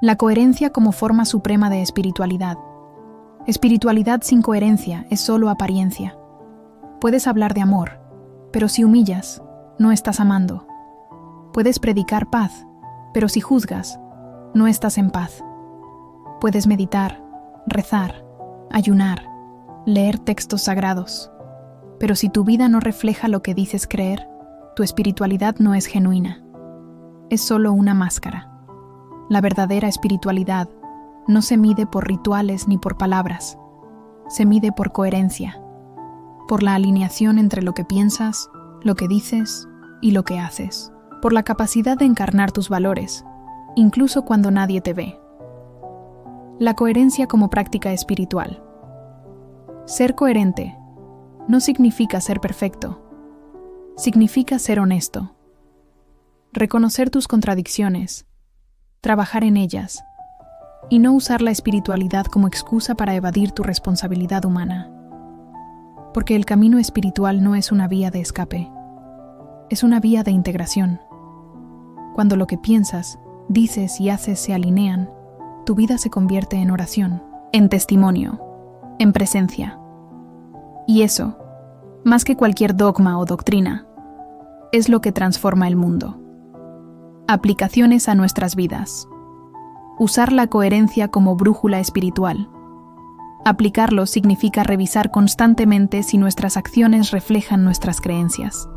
La coherencia como forma suprema de espiritualidad. Espiritualidad sin coherencia es solo apariencia. Puedes hablar de amor, pero si humillas, no estás amando. Puedes predicar paz, pero si juzgas, no estás en paz. Puedes meditar, rezar, ayunar, leer textos sagrados, pero si tu vida no refleja lo que dices creer, tu espiritualidad no es genuina. Es solo una máscara. La verdadera espiritualidad no se mide por rituales ni por palabras. Se mide por coherencia, por la alineación entre lo que piensas, lo que dices y lo que haces, por la capacidad de encarnar tus valores, incluso cuando nadie te ve. La coherencia como práctica espiritual. Ser coherente no significa ser perfecto, significa ser honesto. Reconocer tus contradicciones, trabajar en ellas, y no usar la espiritualidad como excusa para evadir tu responsabilidad humana. Porque el camino espiritual no es una vía de escape, es una vía de integración. Cuando lo que piensas, dices y haces se alinean, tu vida se convierte en oración, en testimonio, en presencia. Y eso, más que cualquier dogma o doctrina, es lo que transforma el mundo. Aplicaciones a nuestras vidas. Usar la coherencia como brújula espiritual. Aplicarlo significa revisar constantemente si nuestras acciones reflejan nuestras creencias,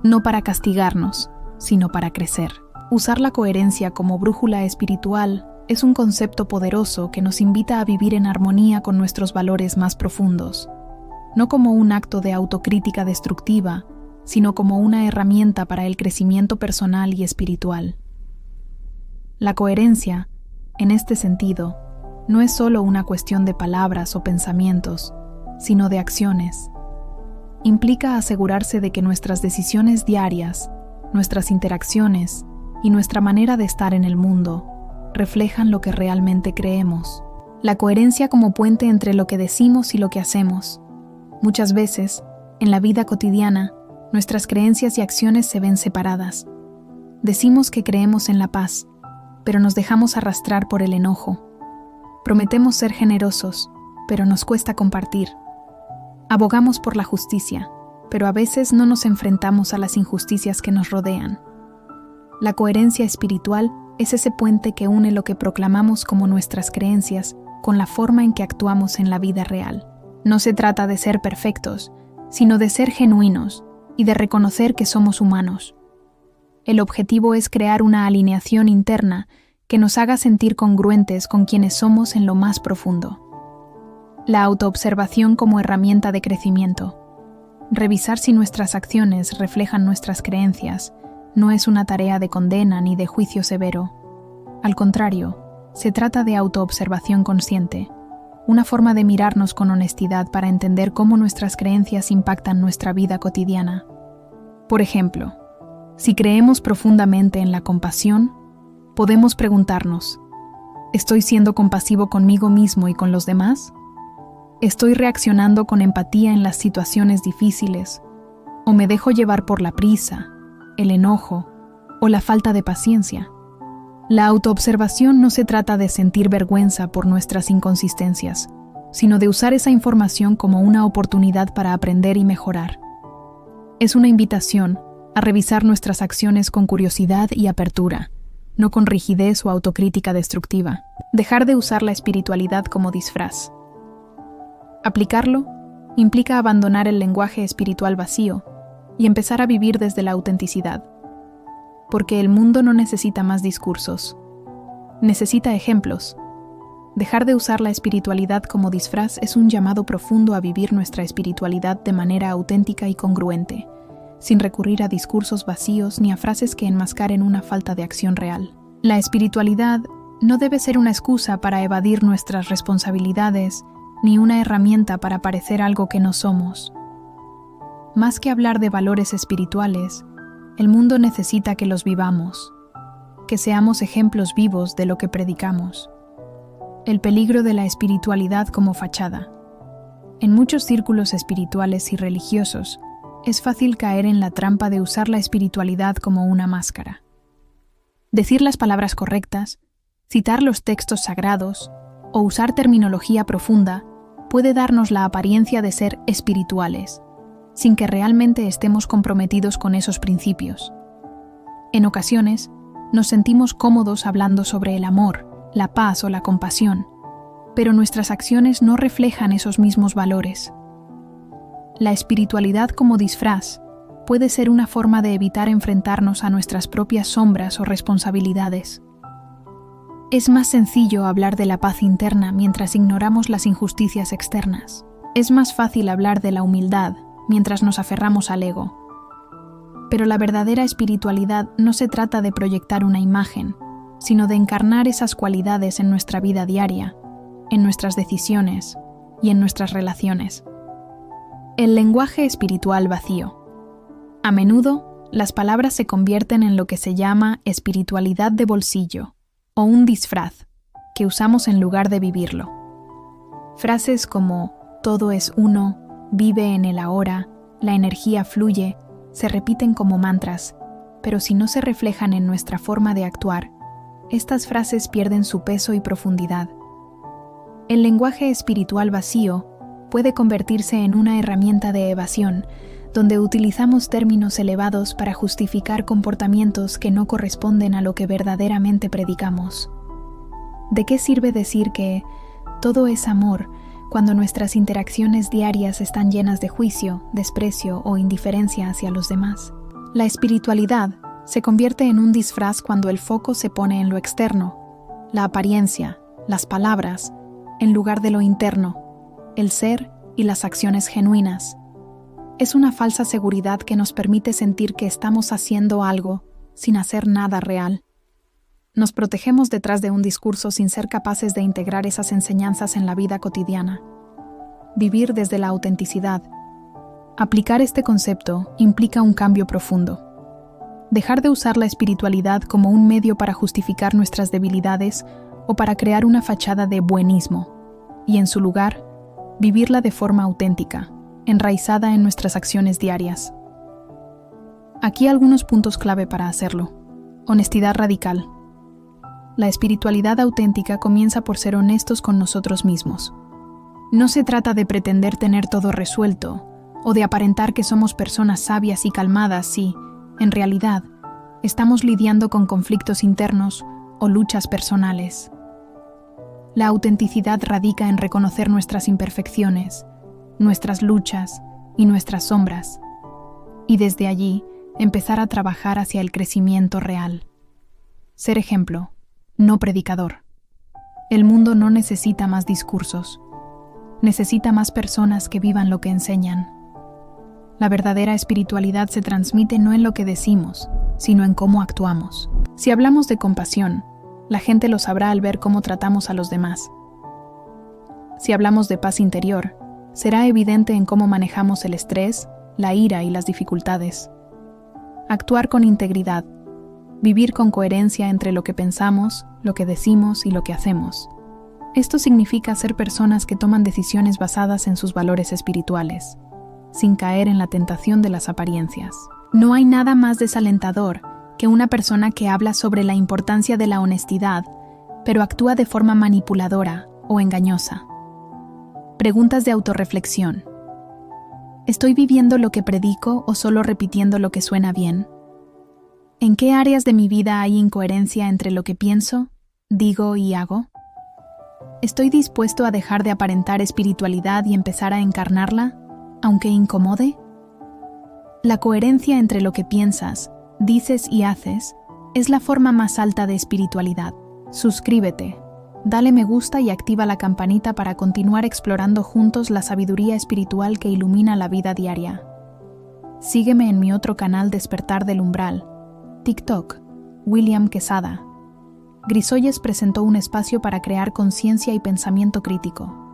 no para castigarnos, sino para crecer. Usar la coherencia como brújula espiritual es un concepto poderoso que nos invita a vivir en armonía con nuestros valores más profundos, no como un acto de autocrítica destructiva, sino como una herramienta para el crecimiento personal y espiritual. La coherencia, en este sentido, no es solo una cuestión de palabras o pensamientos, sino de acciones. Implica asegurarse de que nuestras decisiones diarias, nuestras interacciones y nuestra manera de estar en el mundo reflejan lo que realmente creemos. La coherencia como puente entre lo que decimos y lo que hacemos. Muchas veces, en la vida cotidiana, nuestras creencias y acciones se ven separadas. Decimos que creemos en la paz, pero nos dejamos arrastrar por el enojo. Prometemos ser generosos, pero nos cuesta compartir. Abogamos por la justicia, pero a veces no nos enfrentamos a las injusticias que nos rodean. La coherencia espiritual es ese puente que une lo que proclamamos como nuestras creencias con la forma en que actuamos en la vida real. No se trata de ser perfectos, sino de ser genuinos y de reconocer que somos humanos. El objetivo es crear una alineación interna que nos haga sentir congruentes con quienes somos en lo más profundo. La autoobservación como herramienta de crecimiento. Revisar si nuestras acciones reflejan nuestras creencias no es una tarea de condena ni de juicio severo. Al contrario, se trata de autoobservación consciente, una forma de mirarnos con honestidad para entender cómo nuestras creencias impactan nuestra vida cotidiana. Por ejemplo, si creemos profundamente en la compasión, podemos preguntarnos: ¿estoy siendo compasivo conmigo mismo y con los demás? ¿Estoy reaccionando con empatía en las situaciones difíciles? ¿O me dejo llevar por la prisa, el enojo o la falta de paciencia? La autoobservación no se trata de sentir vergüenza por nuestras inconsistencias, sino de usar esa información como una oportunidad para aprender y mejorar. Es una invitación a revisar nuestras acciones con curiosidad y apertura, no con rigidez o autocrítica destructiva. Dejar de usar la espiritualidad como disfraz. Aplicarlo implica abandonar el lenguaje espiritual vacío y empezar a vivir desde la autenticidad. Porque el mundo no necesita más discursos, necesita ejemplos. Dejar de usar la espiritualidad como disfraz es un llamado profundo a vivir nuestra espiritualidad de manera auténtica y congruente, sin recurrir a discursos vacíos ni a frases que enmascaren una falta de acción real. La espiritualidad no debe ser una excusa para evadir nuestras responsabilidades, ni una herramienta para parecer algo que no somos. Más que hablar de valores espirituales, el mundo necesita que los vivamos, que seamos ejemplos vivos de lo que predicamos. El peligro de la espiritualidad como fachada. En muchos círculos espirituales y religiosos, es fácil caer en la trampa de usar la espiritualidad como una máscara. Decir las palabras correctas, Citar los textos sagrados o usar terminología profunda puede darnos la apariencia de ser espirituales, sin que realmente estemos comprometidos con esos principios. En ocasiones, nos sentimos cómodos hablando sobre el amor, la paz o la compasión, pero nuestras acciones no reflejan esos mismos valores. La espiritualidad como disfraz puede ser una forma de evitar enfrentarnos a nuestras propias sombras o responsabilidades. Es más sencillo hablar de la paz interna mientras ignoramos las injusticias externas. Es más fácil hablar de la humildad mientras nos aferramos al ego. Pero la verdadera espiritualidad no se trata de proyectar una imagen, sino de encarnar esas cualidades en nuestra vida diaria, en nuestras decisiones y en nuestras relaciones. El lenguaje espiritual vacío. A menudo, las palabras se convierten en lo que se llama espiritualidad de bolsillo, o un disfraz, que usamos en lugar de vivirlo. Frases como todo es uno, vive en el ahora, la energía fluye, se repiten como mantras, pero si no se reflejan en nuestra forma de actuar, estas frases pierden su peso y profundidad. El lenguaje espiritual vacío puede convertirse en una herramienta de evasión, donde utilizamos términos elevados para justificar comportamientos que no corresponden a lo que verdaderamente predicamos. ¿De qué sirve decir que todo es amor cuando nuestras interacciones diarias están llenas de juicio, desprecio o indiferencia hacia los demás? La espiritualidad se convierte en un disfraz cuando el foco se pone en lo externo, la apariencia, las palabras, en lugar de lo interno, el ser y las acciones genuinas. Es una falsa seguridad que nos permite sentir que estamos haciendo algo sin hacer nada real. Nos protegemos detrás de un discurso sin ser capaces de integrar esas enseñanzas en la vida cotidiana. Vivir desde la autenticidad. Aplicar este concepto implica un cambio profundo. Dejar de usar la espiritualidad como un medio para justificar nuestras debilidades o para crear una fachada de buenismo, y en su lugar, vivirla de forma auténtica, enraizada en nuestras acciones diarias. Aquí algunos puntos clave para hacerlo. Honestidad radical. La espiritualidad auténtica comienza por ser honestos con nosotros mismos. No se trata de pretender tener todo resuelto o de aparentar que somos personas sabias y calmadas si, en realidad, estamos lidiando con conflictos internos o luchas personales. La autenticidad radica en reconocer nuestras imperfecciones, nuestras luchas y nuestras sombras, y desde allí empezar a trabajar hacia el crecimiento real. Ser ejemplo, no predicador. El mundo no necesita más discursos, necesita más personas que vivan lo que enseñan. La verdadera espiritualidad se transmite no en lo que decimos, sino en cómo actuamos. Si hablamos de compasión, la gente lo sabrá al ver cómo tratamos a los demás. Si hablamos de paz interior, será evidente en cómo manejamos el estrés, la ira y las dificultades. Actuar con integridad, vivir con coherencia entre lo que pensamos, lo que decimos y lo que hacemos. Esto significa ser personas que toman decisiones basadas en sus valores espirituales, sin caer en la tentación de las apariencias. No hay nada más desalentador que una persona que habla sobre la importancia de la honestidad, pero actúa de forma manipuladora o engañosa. Preguntas de autorreflexión. ¿Estoy viviendo lo que predico o solo repitiendo lo que suena bien? ¿En qué áreas de mi vida hay incoherencia entre lo que pienso, digo y hago? ¿Estoy dispuesto a dejar de aparentar espiritualidad y empezar a encarnarla, aunque incomode? La coherencia entre lo que piensas, dices y haces es la forma más alta de espiritualidad. Suscríbete, dale me gusta y activa la campanita para continuar explorando juntos la sabiduría espiritual que ilumina la vida diaria. Sígueme en mi otro canal Despertar del Umbral, TikTok, William Quesada. Grisolles presentó un espacio para crear conciencia y pensamiento crítico.